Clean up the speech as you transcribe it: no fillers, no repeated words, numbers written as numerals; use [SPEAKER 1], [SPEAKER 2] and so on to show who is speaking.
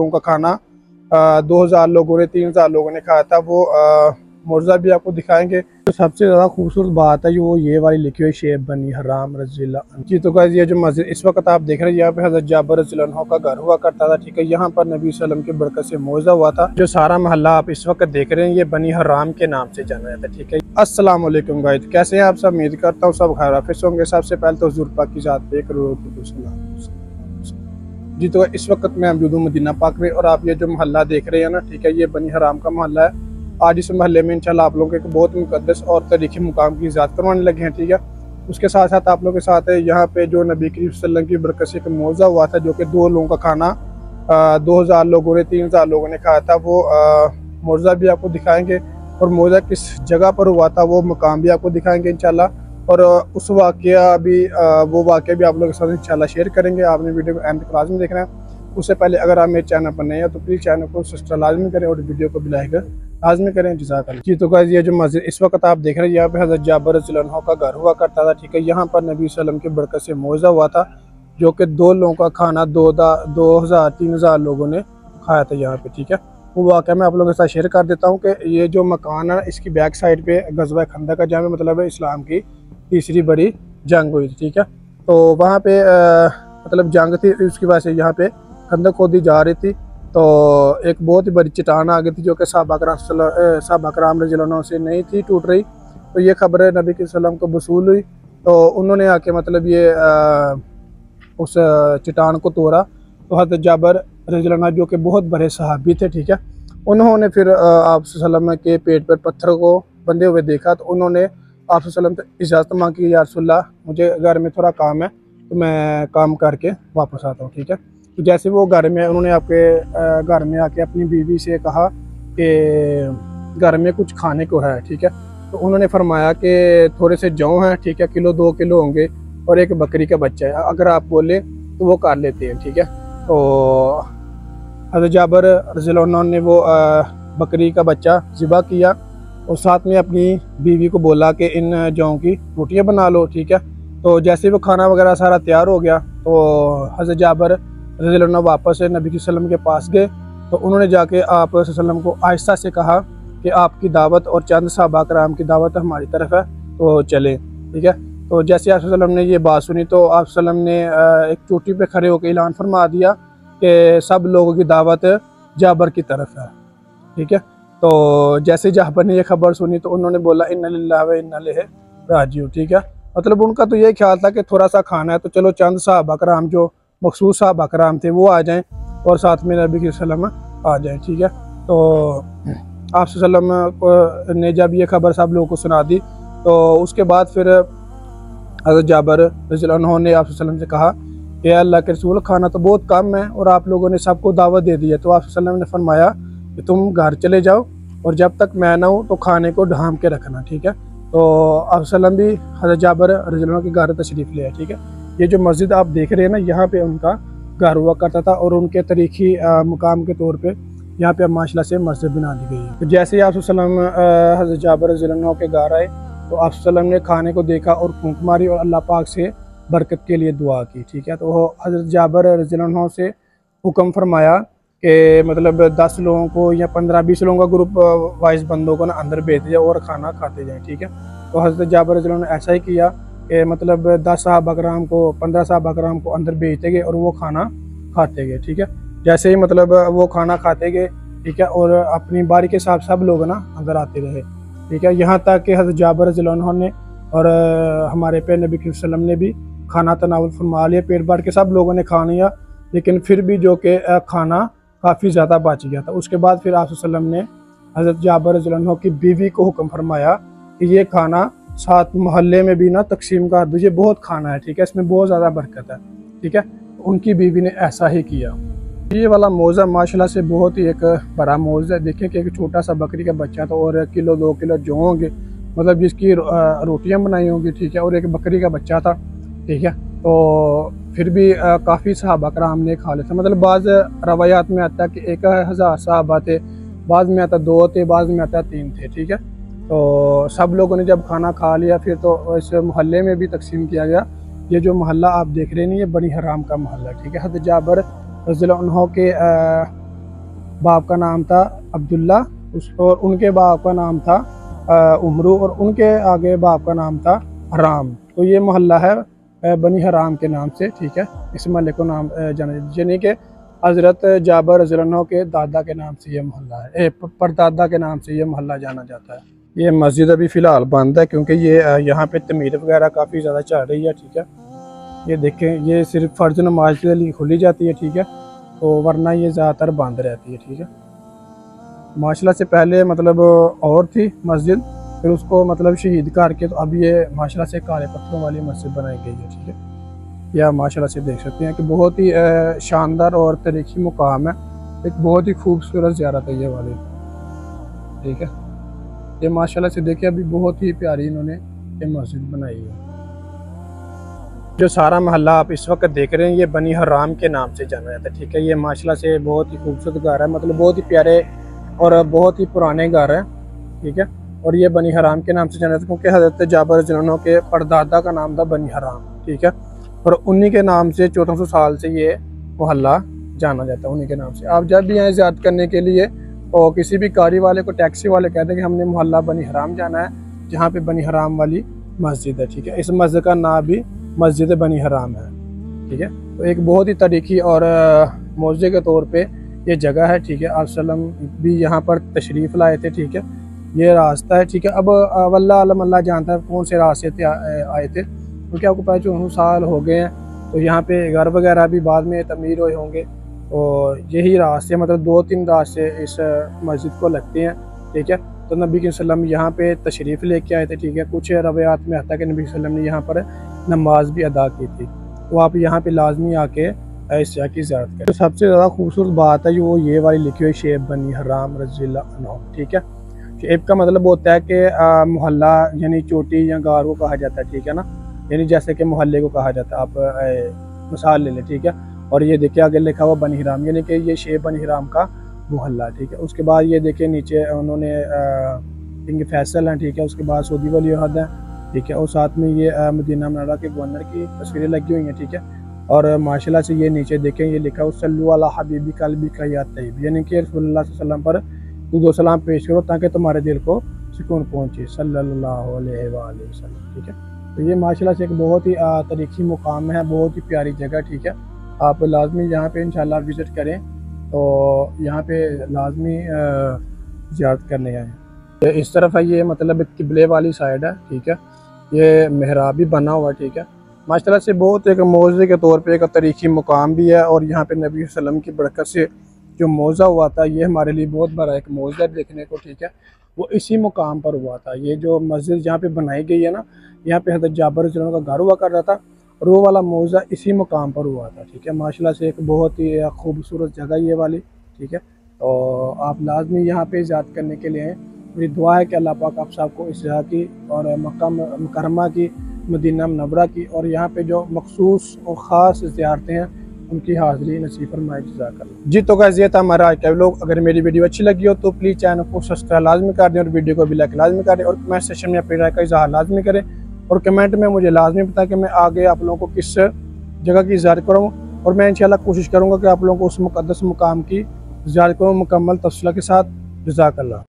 [SPEAKER 1] लोगों का खाना 2000 लोगों ने 3000 लोगों ने खाया था। वो मुर्जा भी आपको दिखाएंगे। तो सबसे ज़्यादा खूबसूरत बात है वो ये वाली लिखी हुई शेब बनी हराम रज़ियल्लाहु जी। तो गाइस ये जो मस्जिद इस वक्त आप देख रहे हैं यहाँ पे हज़रत जाबर रज़ियल्लाहु अन्हु का घर हुआ करता था, ठीक है। यहाँ पर नबी सल्लम की बरकत से मौज़ा हुआ था। जो सारा मोहल्ला आप इस वक्त देख रहे हैं ये बनी हराम के नाम से जाना जाता है, ठीक है। अस्सलाम वालेकुम गाइस, कैसे हैं आप सब? उम्मीद करता हूँ सब खैर आफियत होंगे। सबसे पहले तो हुज़ूर पाक की ज़ात पे करोड़ों जी। तो इस वक्त मैं मौजूद हूँ मदीना पाक में और आप ये जो मोहल्ला देख रहे हैं ना, ठीक है, ये बनी हराम का मोहल्ला है। आज इस मोहल्ले में इंशाल्लाह आप लोगों को एक बहुत मुकद्दस और तारीखी मुकाम की ज़ियारत करवाने लगे हैं, ठीक है। उसके साथ साथ आप लोगों के साथ है यहाँ पे जो नबी करीम सल्लल्लाहु अलैहि वसल्लम की बरकत से एक मौज़ा हुआ था, जो कि 2 लोगों का खाना 2000 लोगों ने 3000 लोगों ने खाया था। वो मौज़ा भी आपको दिखाएंगे और मौज़ा किस जगह पर हुआ था वो मकाम भी आपको दिखाएंगे इंशाल्लाह। और उस वाक़या भी वो वाक़या भी आप लोगों के साथ इंशाल्लाह शेयर करेंगे। आपने वीडियो को एंड तक लाज़मी देखना है। उससे पहले अगर आप मेरे चैनल पर नए हैं तो प्लीज़ चैनल को सब्सक्राइब लाजमी करें और वीडियो को भी लाइक लाजमी करें। जज़ाकल्लाह जी। तो गाइस ये जो मस्जिद इस वक्त आप देख रहे हैं यहाँ पे हज़रत जाबर रज़ियल्लाहु अन्हु का घर हुआ करता था, ठीक है। यहाँ पर नबी सल्लम की बरकत से मौज़ा हुआ था, जो कि 2 लोगों का खाना 2000-3000 लोगों ने खाया था यहाँ पे, ठीक है। वो वाक़या मैं आप लोगों के साथ शेयर कर देता हूँ कि ये जो मकान है इसकी बैक साइड पे ग़ज़वा खंदक का जहाँ मतलब है इस्लाम की तीसरी बड़ी जंग हुई थी, ठीक है। तो वहाँ पे मतलब जंग थी, उसकी वजह से यहाँ पे खंदक खोदी जा रही थी। तो एक बहुत ही बड़ी चट्टान आ गई थी जो कि सहाबा कराम रज़ियल्लाहु अन्हुम से नहीं थी टूट रही। तो ये खबर नबी के सल्लम को वसूल हुई, तो उन्होंने आके मतलब ये उस चट्टान को तोड़ा। तो हज़रत जाबर रज़ियल्लाहु अन्हु जो कि बहुत बड़े सहाबी थे, ठीक है, उन्होंने फिर आप सल्लम के पेट पर पत्थर को बंधे हुए देखा। तो उन्होंने आप सल्लम से इजाज़त मांगी, या रसूलल्लाह मुझे घर में थोड़ा काम है तो मैं काम करके वापस आता हूँ, ठीक है। तो जैसे वो घर में उन्होंने आपके घर में आके अपनी बीवी से कहा कि घर में कुछ खाने को है, ठीक है। तो उन्होंने फरमाया कि थोड़े से जौ हैं, ठीक है, 1-2 किलो होंगे और एक बकरी का बच्चा है, अगर आप बोले तो वो कर लेते हैं, ठीक है। तो हज़रत जाबर रज़ियल्लाहु अन्हु ने वो बकरी का बच्चा ज़िबा किया और साथ में अपनी बीवी को बोला कि इन जौ की रोटियां बना लो, ठीक है। तो जैसे वो खाना वगैरह सारा तैयार हो गया तो हज़रत जाबर रज़ियल्लाहु अन्हु वापस नबी सल्लम के पास गए। तो उन्होंने जाके आप सल्लम को आहिस्ता से कहा कि आपकी दावत और चंद सहाबा कराम की दावत हमारी तरफ है, तो चलें, ठीक है। तो जैसे आप सल्लम ने ये बात सुनी तो आप सल्लम ने एक चोटी पे खड़े होकर ऐलान फरमा दिया कि सब लोगों की दावत जाबर की तरफ है, ठीक है। तो जैसे जाबर ने ये खबर सुनी तो उन्होंने बोला इन्ना लिल्लाहि व इन्ना इलैहि राजिऊन, ठीक है। मतलब उनका तो ये ख्याल था कि थोड़ा सा खाना है तो चलो चंद सहाबा कराम जो मखसूस सहाबा कराम थे वो आ जाएं और साथ में नबी के सल्लम आ जाएं, ठीक है। तो आप सल्लम ने जब ये खबर सब लोगों को सुना दी तो उसके बाद फिर हज़रत जाबर रज़ियल्लाहु अन्हु ने आप सल्लम से कहा कि अल्लाह के रसूल खाना तो बहुत कम है और आप लोगों ने सबको दावत दे दी है। तो आप सल्लम ने फरमाया कि तुम घर चले जाओ और जब तक मैं ना हूँ तो खाने को ढांप के रखना, ठीक है। तो आप सल्लम भी हज़रत जाबर रज़ियल्लाहु अन्हु के घर तशरीफ़ ले आए, ठीक है। ये जो मस्जिद आप देख रहे हैं ना, यहाँ पे उनका घर हुआ करता था और उनके तारीखी मुकाम के तौर पे यहाँ पे माशाल्लाह से मस्जिद बना दी गई है। तो जैसे ही आप सल्लम हज़रत जाबर रज़ियल्लाहु अन्हु के घर आए तो आप सल्लम ने खाने को देखा और फूंक मारी और अल्लाह पाक से बरकत के लिए दुआ की, ठीक है। तो हज़रत जाबर रज़ियल्लाहु अन्हु से हुक्म फरमाया कि मतलब 10 लोगों को या 15-20 लोगों का ग्रुप वाइज बंदों को ना अंदर भेज दिया और खाना खाते जाएँ, ठीक है। तो हज़रत जाबर रज़ियल्लाहु अन्हु ने ऐसा ही किया कि मतलब 10 सहाबा कराम को 15 सहाबा कराम को अंदर भेजते गए और वो खाना खाते गए, ठीक है। जैसे ही मतलब वो खाना खाते गए, ठीक है, और अपनी बारी के साथ सब लोग ना अंदर आते रहे, ठीक है। यहाँ तक कि हज़रत जाबर रज़ियल्लाहु अन्हु ने और हमारे पे नबी के सल्लम ने भी खाना तनावुल फरमा लिया, पेट भर के सब लोगों ने खा लिया, लेकिन फिर भी जो कि खाना काफ़ी ज़्यादा बच गया था। उसके बाद फिर आप सल्लम ने हज़रत जाबर रज़ियल्लाहु अन्हु की बीवी को हुक्म फरमाया कि ये खाना साथ मोहल्ले में भी ना तकसीम कर दीजिए, बहुत खाना है, ठीक है, इसमें बहुत ज़्यादा बरकत है, ठीक है। उनकी बीवी ने ऐसा ही किया। ये वाला मौज़ा माशाल्लाह से बहुत ही एक बड़ा मौज़ा है। देखें कि एक छोटा सा बकरी का बच्चा था और 1-2 किलो जौ होंगे, मतलब जिसकी रोटियां बनाई होंगी, ठीक है, और एक बकरी का बच्चा था, ठीक है। तो फिर भी काफ़ी सहाबा कराम ने खा लिया था। मतलब बाज़ रवायात में आता है कि 1000 सहाबा थे, बाज़ में आता 2 थे, बाज़ में आता 3 थे, ठीक है। तो सब लोगों ने जब खाना खा लिया फिर तो इस मोहल्ले में भी तकसीम किया गया। ये जो मोहल्ला आप देख रहे हैं ये बनी हराम का मोहल्ला, ठीक है। हज़रत जाबर रज़ियल्लाहु अन्हु के बाप का नाम था अब्दुल्ला, और उनके बाप का नाम था उमरू, और उनके आगे बाप का नाम था हराम। तो ये मोहल्ला है बनी हराम के नाम से, ठीक है। इस मोहल्ले को नाम जाना, यानी कि हज़रत जाबर रज़ियल्लाहु के दादा के नाम से ये मोहल्ला है, परदादा के नाम से ये मोहल्ला जाना जाता है। ये मस्जिद अभी फ़िलहाल बंद है क्योंकि ये यहाँ पे तमीर वगैरह काफ़ी ज़्यादा चल रही है, ठीक है। ये देखें, ये सिर्फ फ़र्ज नमाज के लिए खुली जाती है, ठीक है, तो वरना ये ज़्यादातर बंद रहती है, ठीक है। माशाल्लाह से पहले मतलब और थी मस्जिद, फिर उसको मतलब शहीद करके तो अब ये माशाल्लाह से काले पत्थरों वाली मस्जिद बनाई गई है, ठीक है। या माशाल्लाह से देख सकते हैं कि बहुत ही शानदार और तारीखी मुकाम है, एक बहुत ही खूबसूरत ज़ियारत है ये वाली, ठीक है। ये माशाल्लाह से देखिए अभी बहुत ही प्यारी इन्होंने ये मस्जिद बनाई है। जो सारा मोहल्ला आप इस वक्त देख रहे हैं ये बनी हराम के नाम से जाना जाता है, ठीक है। ये माशाल्लाह से बहुत ही खूबसूरत घर है, मतलब बहुत ही प्यारे और बहुत ही पुराने घर हैं, ठीक है। और ये बनी हराम के नाम से जाना जाता है क्योंकि हज़रत जाबर रज़ियल्लाहु के परदादा का नाम था बनी हराम, ठीक है। और उन्हीं के नाम से 1400 साल से ये मोहल्ला जाना जाता है, उन्हीं के नाम से। आप जब भी आए ज़ियारत करने के लिए और किसी भी गाड़ी वाले को, टैक्सी वाले कहते हैं कि हमने मोहल्ला बनी हराम जाना है, जहाँ पे बनी हराम वाली मस्जिद है, ठीक है। इस मस्जिद का नाम भी मस्जिद बनी हराम है, ठीक है। तो एक बहुत ही तारीखी और मौजे के तौर पे ये जगह है, ठीक है। आप सल्लम भी यहाँ पर तशरीफ़ लाए थे, ठीक है। ये रास्ता है, ठीक है। अब वल्लाह आलम अल्लाह जानता है कौन से रास्ते थे आए थे, क्योंकि आपको पता 1400 साल हो गए हैं, तो यहाँ पे घर वगैरह भी बाद में तमीर हुए होंगे, और यही रास्ते मतलब 2-3 रास्ते इस मस्जिद को लगते हैं, ठीक है। तो नबी के सल्लम यहाँ पे तशरीफ़ लेके आए थे, ठीक है। कुछ रवायात में आता है कि नबी सल्लम ने यहाँ पर नमाज भी अदा की थी, तो आप यहाँ पे लाजमी आके इस जगह की ज़ियारत करें। तो सबसे ज़्यादा खूबसूरत बात है वो ये वाली लिखी हुई शेब बनी हराम रज़ियल्लाहु अन्हु, ठीक है। शेब का मतलब होता है कि मोहल्ला यानी चोटी या गार को कहा जाता है, ठीक है ना, यानी जैसे कि मोहल्ले को कहा जाता है। आप मिसाल ले लें, ठीक है। और ये देखिए आगे लिखा हुआ बनी हराम, यानी कि ये शेब बनी हराम का मोहल्ला, ठीक है। उसके बाद ये देखिए नीचे उन्होंने किंग फैसल हैं, ठीक है। उसके बाद सऊदी वली अहद है, ठीक है। और साथ में ये मदीना मुनव्वरा के गवर्नर की तस्वीरें लगी हुई हैं, ठीक है। और माशाल्लाह से ये नीचे देखें, ये लिखा है सल्लु अला हबीबी कल्बी का या तैयब, यानी कि रसूलुल्लाह सल्लल्लाहु अलैहि वसल्लम पर दुरूद व सलाम पेश करो ताकि तुम्हारे दिल को सुकून पहुँचे, सल्लल्लाहु अलैहि वसल्लम, ठीक है। तो ये माशाल्लाह से एक बहुत ही तारीखी मुकाम है, बहुत ही प्यारी जगह, ठीक है। आप लाजमी यहाँ पे इंशाल्लाह विज़िट करें, तो यहाँ पे लाजमी ज़ियारत करने आए। इस तरफ है ये मतलब किबले वाली साइड है, ठीक है। ये मेहराब भी बना हुआ है, ठीक है। माशाल्लाह से बहुत एक मौज़े के तौर पे एक तारीखी मुकाम भी है, और यहाँ पे नबी सल्लम की बरकत से जो मौज़ा हुआ था ये हमारे लिए बहुत बड़ा एक मौज़ा देखने को, ठीक है। वो इसी मुकाम पर हुआ था। ये जो मस्जिद जहाँ पे बनाई गई है ना, यहाँ पे हज़रत जाबर रज़ियल्लाहु का घर हुआ कर रहा था, और वो वाला मौज़ा इसी मुकाम पर हुआ था, ठीक है। माशाल्लाह से एक बहुत ही खूबसूरत जगह ये वाली, ठीक है। तो आप लाजमी यहाँ पे ज़ियारत करने के लिए आएँ। मेरी दुआ है कि अल्लाह पाक आप सबको इस जगह की और मक्का मुकर्रमा की, मदीना मुनव्वरा की, और यहाँ पे जो मखसूस और ख़ास ज़ियारतें हैं उनकी हाज़िरी नसीब फरमाए, जज़ाकल्लाह। जी तो गाइस ये था हमारा आज का व्लॉग। अगर मेरी वीडियो अच्छी लगी हो तो प्लीज़ चैनल को सब्सक्राइब लाजमी कर दें, और वीडियो को भी लाइक लाजमी करें, और कमेंट सेक्शन में अपनी राय का इज़हार लाजमी करें, और कमेंट में मुझे लाजमी बताएं कि मैं आगे आप लोगों को किस जगह की ज़ियारत करूँ, और मैं इंशाल्लाह कोशिश करूँगा कि आप लोगों को उस मुक़द्दस मुकाम की ज़ियारत करूँ मुकम्मल तफ़सील के साथ। जज़ाकल्लाह।